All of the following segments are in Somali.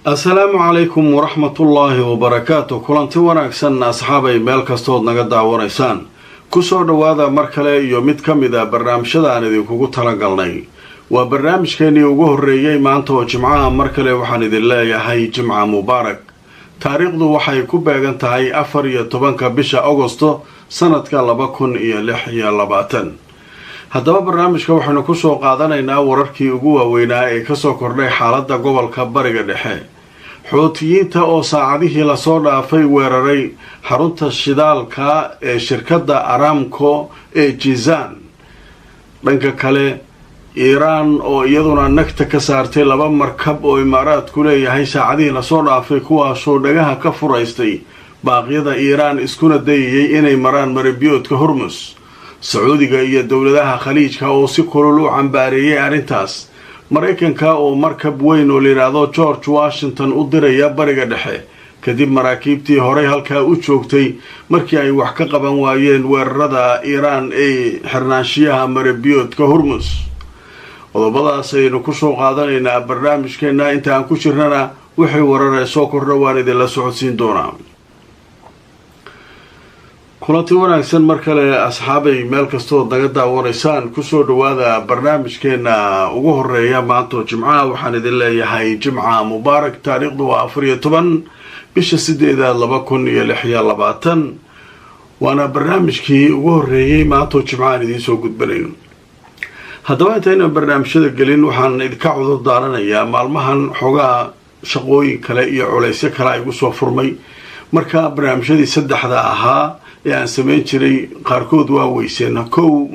السلام عليكم ورحمة الله وبركاته. كلانتي wanaagsan asxaabay meel kastood naga daawanaysaan ku soo dhawaada mar kale iyo mid kamida barnaamijyada aan idinkugu talagalnay. waa barnaamijkeennii ugu horeeyay maanta oo jimcaha mar kale waxaan idin leeyahay jimca mubaarak. taariikhdu waxay ku beegan tahay 14 bisha Agosto sanadka 2026. haddaba barnaamijka waxaanu ku soo qaadanaynaa wararkii ugu waaweynaa ee ka soo kordhay xaaladda gobolka Bariga Dhexe. xoutiyiinta oo saacadihii la soo dhaafay weeraray xarunta shidaalka ee shirkadda Aramco ee Jizan. dhanka kale Iran oo iyaduna nagta ka saartay laba markab oo Imaaraadku leeyahay saacadihii la soo dhaafay kuwaasoo dhagaha ka furaystay baaqyada Iran iskuna dayay inay maraan marinbiyoodka Hormuz. Sacuudiga iyo dowladaha khaliijka oo si kulul u cambaareeyay arrintaas. Mareykanka oo markab weyn oo la yiraahdo George Washington u diraya Bariga Dhexe kadib maraakiibtii horey halkaa u joogtay markii ay wax ka qaban waayeen weerarada Iran ee xirnaanshiyaha marinbiyoodka Hormuz. qodobadaas ayaynu ku soo qaadanaynaa barnaamijkeena inta aan ku jirnana wixii warar soo kordha waan idin la socodsiin doonaa. kulanti wanaagsan mar kale asxaabay meel kastoo naga daawanaysaan ku soo dhawaada barnaamijkeena ugu horeeya maanta jimcaha waxaan idin leeyahay jimca mubaarak. taariikhdu waa 14 bisha 8 2026 waana barnaamijkii ugu horeeyay maanta jimcaha idin soo gudbinayno. haddaba intayna barnaamijyada gelin waxaan idinka cudur daaranayaa maalmahan xogaa shaqooyin kale iyo culaysyo kale ay igu soo furmay. marka barnaamijyadii saddexda ahaa ee aan samayn jiray qaarkood waa weyseen kow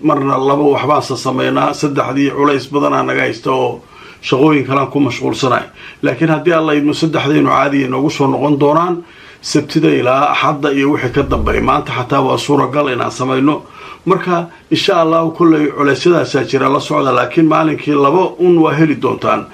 marna laba waxbaan sameynaa saddexdii culays badanaa naga haysta oo shaqooyin kale ku mashquulsanaay. laakiin haddii alla idmo saddexdaynu caadi noogu soo noqon doonaan sabtida ilaa axadda iyo wixii ka dambeeya. maanta xataa waa suuragal inaan samayno. marka insha Allah kullay culeysyadaas jira la socda laakiin maalinkii laba waa heli doontaan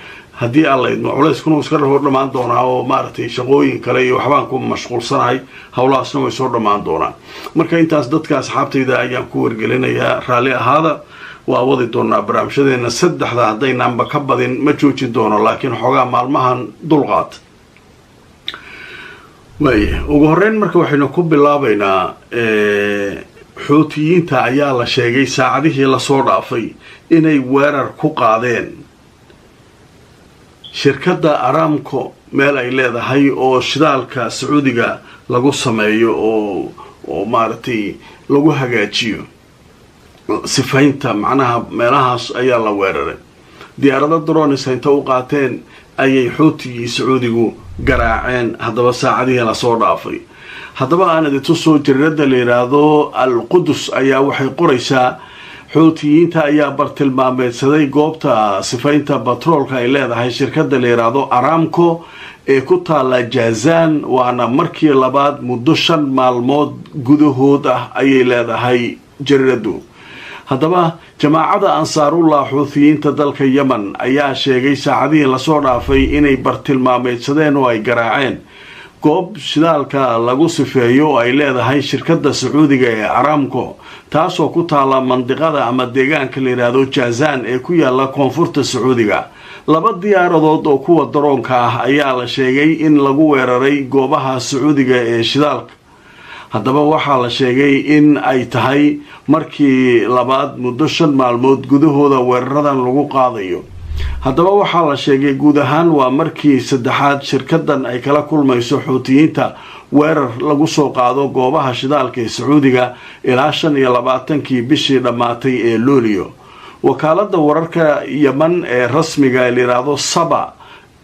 haddii alla idmo. culeyskuna iska dhamaan doonaa oo maaragtay shaqooyin kale iyo waxbaan ku mashquulsanahay howlahaasna way soo dhamaan doonaan. marka intaas dadka asxaabtayda ayaan ku wargelinayaa raalli ahaada. waa wadi doonaa barnaamijyadeena saddexda haddaynanba ka badin ma joojin doono laakiin xogaa maalmahan dulqaad. ugu horeyn marka waxaynu ku bilaabaynaa xoutiyiinta ayaa la sheegay saacadihii la soo dhaafay inay weerar ku qaadeen shirkadda Aramco meel ay leedahay oo shidaalka Sacuudiga lagu sameeyo oo maaragtay lagu hagaajiyo sifaynta macnaha meelahaas ayaa la weeraray. diyaarado drones inta u qaateen ayay xoutiyi Sacuudigu garaaceen haddaba saacadihii la soo dhaafay. haddaba aan idin soo jirada la yiraahdo Al-Qudus ayaa waxay qoraysaa xoutiyiinta ayaa bartilmaameedsaday goobta sifaynta batroolka ay leedahay shirkadda la yiraahdo Aramco ee ku taala Jazan. waana markii labaad muddo 5 maalmood gudahood ah ayay leedahay jiradu. haddaba jamaacada Ansaarullah xoutiyiinta dalka Yemen ayaa sheegay saacadihii la soo dhaafay inay bartilmaameedsadeen oo ay garaaceen goob shidaalka lagu sifeeyo oo ay leedahay shirkadda Sacuudiga ee Aramco taasoo ku taala mandiqada ama deegaanka la yiraahdo Jazan ee ku yaala koonfurta Sacuudiga. laba diyaaradood oo kuwa daroonka ah ayaa la sheegay in lagu weeraray goobaha Sacuudiga ee shidaalka. haddaba waxaa la sheegay in ay tahay markii labaad muddo 5 maalmood gudahooda weeraradan lagu qaadayo. haddaba waxaa la sheegay guud ahaan waa markii saddexaad shirkaddan ay kala kulmayso xoutiyiinta weerar lagu soo qaado goobaha shidaalka ee Sacuudiga ilaa 25 bishii dhamaatay ee Luulyo. wakaaladda wararka Yemen ee rasmiga la yiraahdo Saba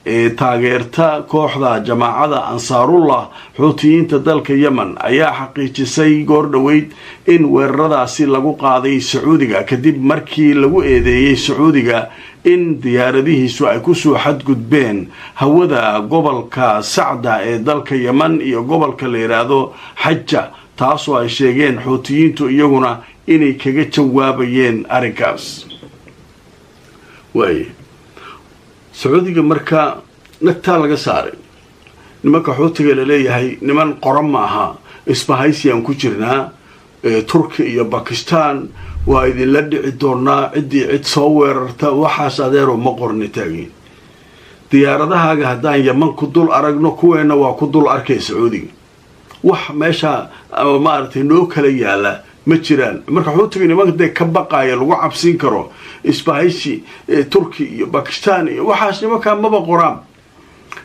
ee taageerta kooxda jamaacada Ansaarullah xoutiyiinta dalka Yemen ayaa xaqiijisay goor dhaweyd in weeraradaasi lagu qaaday Sacuudiga kadib markii lagu eedeeyay Sacuudiga in diyaaradihiisu ay ku soo xadgudbeen hawada gobolka Sacda ee dalka Yemen iyo gobolka la yiraahdo Hajja taasoo ay sheegeen xoutiyiintu iyaguna inay kaga jawaabayeen arrinkaas. Sacuudiga marka nagtaa laga saaray nimanka xoutiga la leeyahay niman qoran ma aha isbahaysiyan ku jirnaa Turkiya iyo Pakistan waa idin la dhici doonaa cidii cid soo weerarta waxaas adeero ma qorni taagin. diyaaradahaaga haddaan yaman ku dul aragno kuweena waa ku dul arkay sacuudiga wax meesha maaragtay noo kala yaala ma jiraan marka xuutiga nimanka ka baqaaya lagu cabsin karo isbahaysi turki iyo bakistaan iyo waxaas nimanka maba qoraan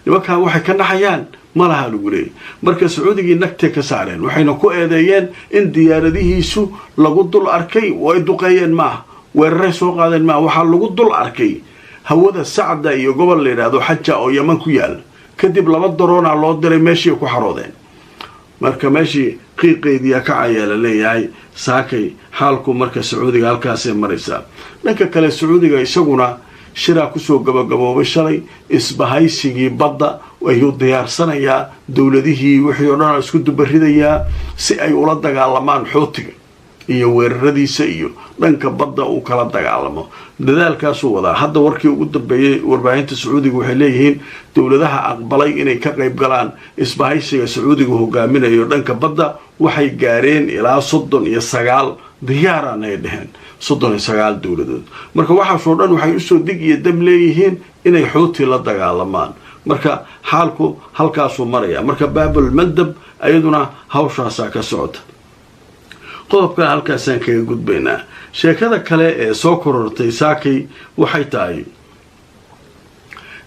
nimanka waxay ka naxayaan malaha lagu leeyahay marka sacuudigii nagtay ka saareen waxayna ku eedeeyeen in diyaaradihiisu lagu dul arkay way duqeeyeen maaha weeraray soo qaadeen maaha waxaa lagu dul arkay hawada sacda iyo gobol la yidhaahdo xaja oo yaman ku yaala kadib 2 daroona loo diray meeshii ku xaroodeen marka meeshii qiiqeediya ka cayaala leeyahay saakay xaalku marka sacuudiga halkaas ay maraysaa dhanka kale sacuudiga isaguna shira ku soo gabagaboobay shalay isbahaysigii badda ayuu diyaarsanayaa dawladihii wixii oo dhan isku dubaridayaa si ay ula dagaalamaan xuutiga iyo weeraradiisa iyo dhanka badda uu kala dagaalamo dadaalkaas uu wadaa hadda warkii ugu dambeeyay warbaahinta sacuudiga waxay leeyihiin dawladaha aqbalay inay ka qayb galaan isbahaysiga sacuudiga hogaaminayo dhanka badda waxay gaareen ilaa 39 diyaaraan ay dhaheen 39 dawladood marka waxaasoo dhan waxay u soo dig iyo dam leeyihiin inay xuuti la dagaalamaan marka xaalku halkaasuu maraya marka baabul mandab ayaduna hawshaasa ka socota qodobka halkaasaan kaga gudbaynaa sheekada kale ee soo korortay saakay waxay tahay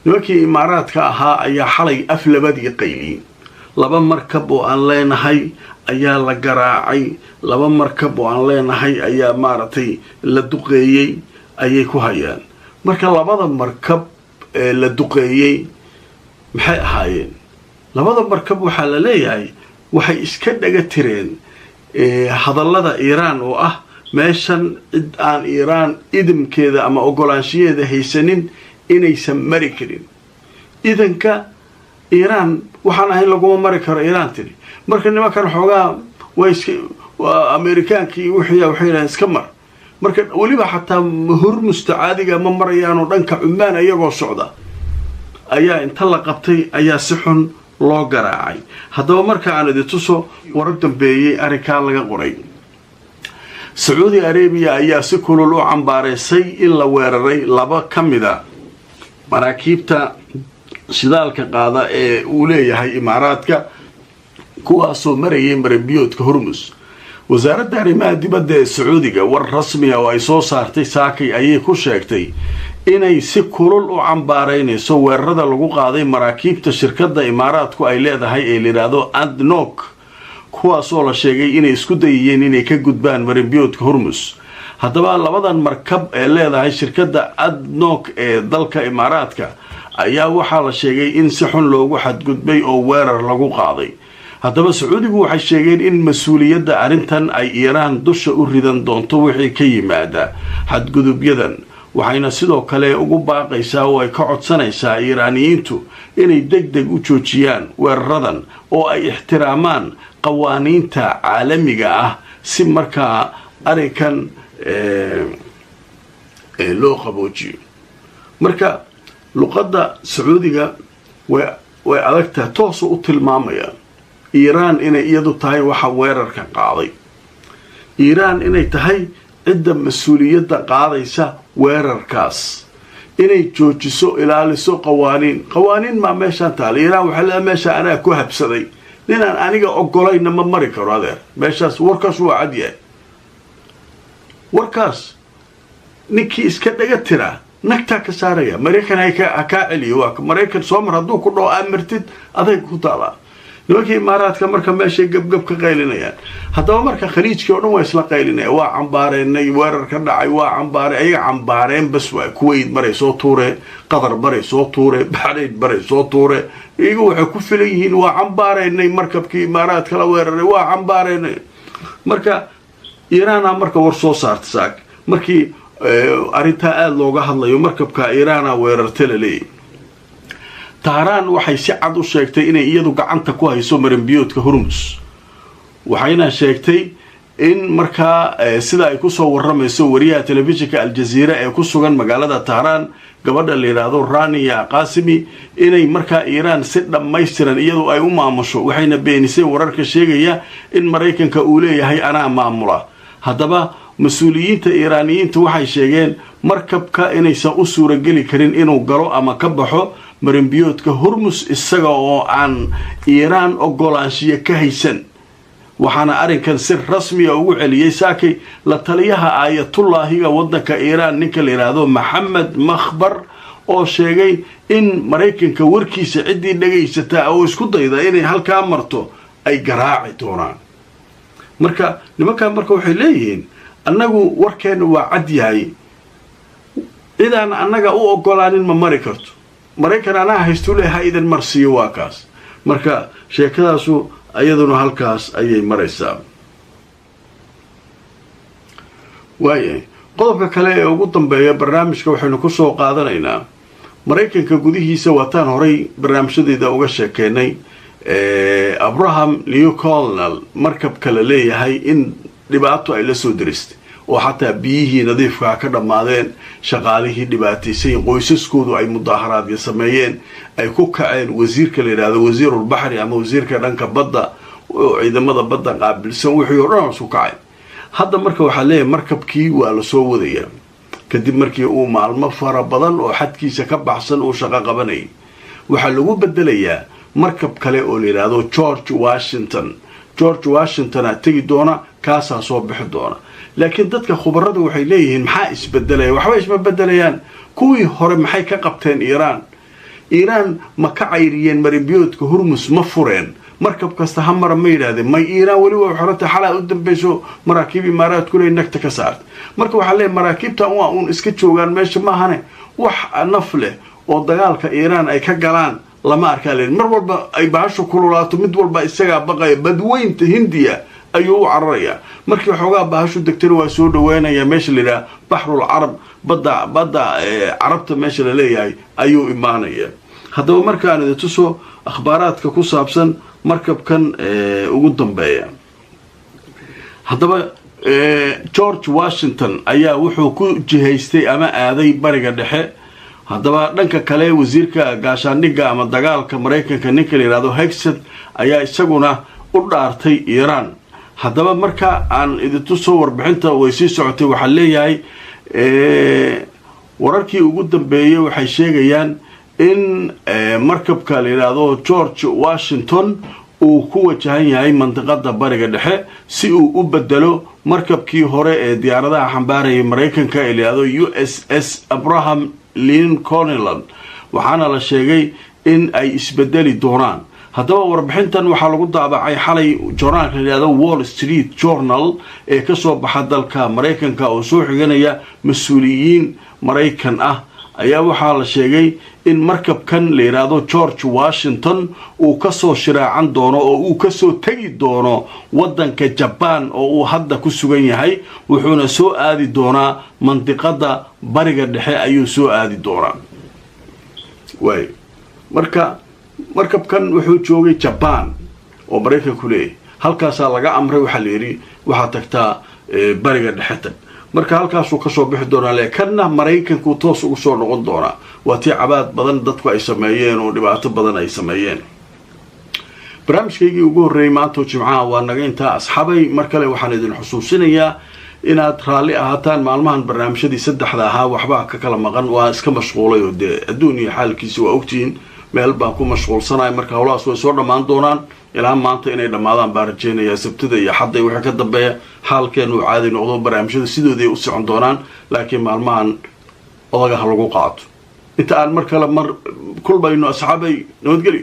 nimankii imaaraadka ahaa ayaa xalay aflabadii qayliyey 2 markab oo aan leenahay ayaa la garaacay 2 markab oo aan leenahay ayaa maaragtay la duqeeyey ayay ku hayaan marka 2 markab ee la duqeeyey maxay ahaayeen 2 markab waxaa la leeyahay waxay iska dhaga tireen hadallada Iiraan oo ah meeshan cid aan Iiraan idimkeeda ama ogolaanshiyeeda haysanin inaysan mari karin idanka Iiraan waxaan ahayn laguma mari karo Iiraan tiri marka nimankan xoogaa way Ameerikaankii waxay iska mar marka waliba xataa Hormusta caadiga ma marayaan oo dhanka Cumaan ayagoo socda ayaa inta la qabtay ayaa si xun loo garaacay haddaba marka aan idin tuso warar dambeeyay arrinkaa laga qoray Saudi Arabia ayaa si kulul u cambaareysay in la weeraray 2 ka mida maraakiibta shidaalka qaada ee uu leeyahay imaaraadka kuwaasoo marayay maranbiyoodka Hormuz wasaaradda arrimaha dibadda ee Sacuudiga war rasmi ah oo ay soo saartay saakay ayay ku sheegtay inay si kulul u cambaareynayso weerarada lagu qaaday maraakiibta shirkadda imaaraadku ay leedahay ee liiraado ADNOC kuwaasoo la sheegay inay isku dayeen inay ka gudbaan maranbiyoodka Hormuz haddaba 2 markab ee leedahay shirkadda ADNOC ee dalka imaaraadka ayaa waxaa la sheegay in si xun loogu xadgudbay oo weerar lagu qaaday haddaba Sacuudigu waxay sheegeen in mas'uuliyadda arrintan ay Iiraan dusha u ridan doonto wixii ka yimaada xadgudubyadan waxayna sidoo kale ugu baaqaysaa oo ay ka codsanaysaa Iiraaniyiintu inay degdeg u joojiyaan weeraradan oo ay ixtiraamaan qawaaniinta caalamiga ah si markaa arrinkan loo qaboojiyo marka luqadda Sacuudiga way adagtaa toos u tilmaamayaan Iiraan inay iyadu tahay waxa weerarka qaaday Iiraan inay tahay cidda mas'uuliyadda qaadaysa weerarkaas inay joojiso ilaaliso qawaaniin ma meeshan taal Iiraan waxa la meesha ana ku habsaday ninaan aniga ogolayna ma mari karo adeer meeshaas warkaas waa cadiya warkaas ninkii iska dhaga tira nagta ka saaraya Mareykan ay ka celiyo waa Mareykan Soomar haduu ku dhoo amartid aday ku taala nimankii imaaraadka marka meesha gabgab ka qaylinayaan haddaba marka khaliijkii oo dhan way isla qaylinayaan waa cambaareenay weerar ka dhacay waa cambaare ay cambaareen bas waa Kuwait maray soo tuure Qatar maray soo tuure Bahrain maray soo tuure iyagu waxay ku filayeen waa cambaareenay markabkii imaaraadka la weeraray waa cambaareenay marka Iiraan marka war soo saartay saak markii arinta aad looga hadlayo markabka Iiraan weerartay leeyahay Tehran waxay si cad u sheegtay inay iyadu gacanta ku hayso maranbiyoodka Hormuz waxayna sheegtay in marka sida ay ku soo waramayso wariyaha telefishinka Al Jazeera ee ku sugan magaalada Tehran gabadha la yiraahdo Rania Qasimi inay marka Iiraan si dhammaystiran iyadu ay u maamusho waxayna beenisay wararka sheegaya in Mareykanka uu leeyahay ana maamula haddaba mas'uuliyiinta Iiraaniyiintu waxay sheegeen markabka inaysan u suura gali karin inuu galo ama ka baxo marinbiyoodka hormus isaga oo aan iiraan ogolaanshiya ka haysan waxaana arrinkan si rasmiya ugu celiyey saakay la taliyaha aayatullaahiga waddanka iiraan ninka la yidhaahdo maxamed makhbar oo sheegay in maraykanka warkiisa ciddii dhagaysataa oo isku dayda inay halkaa marto ay garaaci doonaan marka nimankan marka waxay leeyihiin annagu warkeenna waa cad yahay cidaan annaga u ogolaanin ma mari karto maraykan anaa haystu leh ha idan marsiiyo waa kaas marka sheekadaasu ayaduna halkaas ayay maraysaa waayahay qodobka kale ee ugu dambeeya barnaamijka waxaynu ku soo qaadanaynaa maraykanka gudihiisa waataan horay barnaamijyadeeda uga sheekeynay abraham lincoln markabka la leeyahay in dhibaato ay la soo diristay oo xataa biyihii nadiifkaa ka dhammaadeen shaqaalihii dhibaataysayin qoysaskoodu ay mudaaharaadya sameeyeen ay ku kaceen wasiirka la yidhaahdo wasiirulbaxri ama wasiirka dhanka badda oo ciidamada badda qaabilsan wixii oo dhan isku kacay hadda marka waxaa leeyahay markabkii waa la soo wadayaa kadib markii uu maalmo fara badan oo xadkiisa ka baxsan uu shaqo qabanayay waxaa lagu bedelayaa markab kale oo la yidhaahdo george washingtona tegi doona kaasaa soo bixi doona laakiin dadka khubarada waxay leeyihiin maxaa isbedelaya waxba isma bedelayaan kuwii hore maxay ka qabteen iiraan ma ka cayriyeen marinbiyoodka hormus ma fureen markab kasta ha mara ma yidhaahdeen may iiraan weliba xorata xalaa u dambayso maraakiib imaaraadkule nagta ka saarta marka waxaa leeyahy maraakiibtan waa uun iska joogaan meesha maahane wax naf leh oo dagaalka iiraan ay ka galaan lama arkaa len mar walba ay bahashu kululaato mid walba isagaa baqaya badweynta hindiya ayuu u cararayaa markii xoogaa bahashu degtana waa soo dhawaanaya meesha la yidhaha baxrul carab badda carabta meesha la leeyahay ayuu imaanaya haddaba markaan idi tuso akhbaaraadka ku saabsan markabkan ugu dambeeya haddaba george washington ayaa wuxuu ku jihaystay ama aaday bariga dhexe haddaba dhanka kale wasiirka gaashaandhigga ama dagaalka maraykanka ninka la yidhaahdo hexed ayaa isaguna u dhaartay iiraan haddaba marka aan idintuso warbixinta way sii socotay waxaa leeyahay wararkii ugu dambeeyey waxay sheegayaan in markabka la yidhaahdo george washington uu ku wajahan yahay mandiqada bariga dhexe si uu u bedelo markabkii hore ee diyaaradaha xambaarayay maraykanka ee la yidhaahdo USS Abraham Lincoln waxaana la sheegay in ay isbedeli doonaan haddaba warbixintan waxaa lagu daabacay xalay joornaalka la yidhaahdo Wall Street Journal ee ka soo baxa dalka maraykanka oo soo xiganaya mas-uuliyiin maraykan ah ayaa waxaa la sheegay in markabkan la yidhaahdo george washington uu kasoo shiraacan doono oo uu kasoo tegi doono waddanka jabaan oo uu hadda ku sugan yahay wuxuuna soo aadi doonaa mandiqada bariga dhexe ayuu soo aadi doonaa waay markabkan wuxuu joogay jabaan oo maraykanku leeyahay halkaasaa laga amray waxaa la yidhi waxaa tagtaa bariga dhexe tag marka halkaasuu kasoo bixi doonaa leekanna maraykanku toos ugu soo noqon doonaa waa tii cabaad badan dadku ay sameeyeen oo dhibaato badan ay sameeyeen barnaamijkaygii ugu horreeyey maantoo jimcaha waa naga intaa asxaabay mar kale waxaan idin xusuusinayaa inaad raalli ahaataan maalmahan barnaamijyadii saddexda ahaa waxbaa ka kala maqan waa iska mashquulay oo dee adduun iyo xaalkiisi waa ogtihiin meel baan ku mashquulsanahay marka howlahaas way soo dhammaan doonaan ilaa maanta inay dhammaadaan baan rajeynayaa sabtida iyo xadday wixii ka dambeeya xaalkeenu uu caadi noqdo barnaamijyada sidooday u socon doonaan laakiin maalmahan odagaha lagu qaato inta aan mar kale kulmayno asxaabay nabadgelyo